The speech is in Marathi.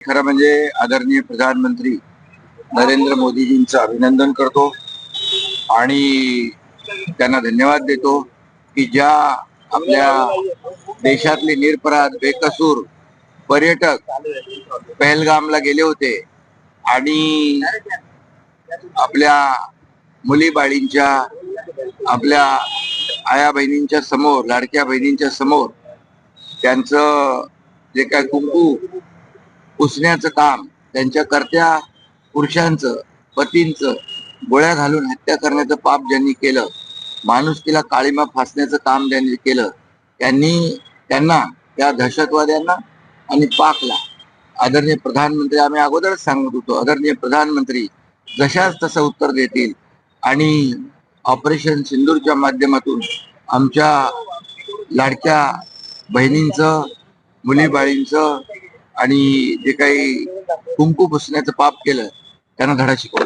खरं म्हणजे आदरणीय प्रधानमंत्री नरेंद्र मोदीजींचं अभिनंदन करतो आणि त्यांना धन्यवाद देतो की ज्या आपल्या देशातले निरपराध बेकसूर पर्यटक पहलगामला गेले होते आणि आपल्या मुली बाळींच्या आपल्या आया बहिणींच्या समोर लाडक्या बहिणींच्या समोर त्यांचं जे काय कुंकू पुसण्याचं काम त्यांच्या कर्त्या पुरुषांचं पतींचं गोळ्या घालून हत्या करण्याचं पाप ज्यांनी केलं, माणुसकीला काळीमा फासण्याचं काम ज्यांनी केलं, त्यांना त्या दहशतवाद्यांना आणि पाकला आदरणीय प्रधानमंत्री आम्ही अगोदरच सांगत होतो, आदरणीय प्रधानमंत्री जशाच तसं उत्तर देतील आणि ऑपरेशन सिंदूरच्या माध्यमातून आमच्या लाडक्या बहिणींचं मुलीबाळींचं आणि जे काही कुंकू पुसण्याचं पाप केलं त्यांना धडा शिकवला.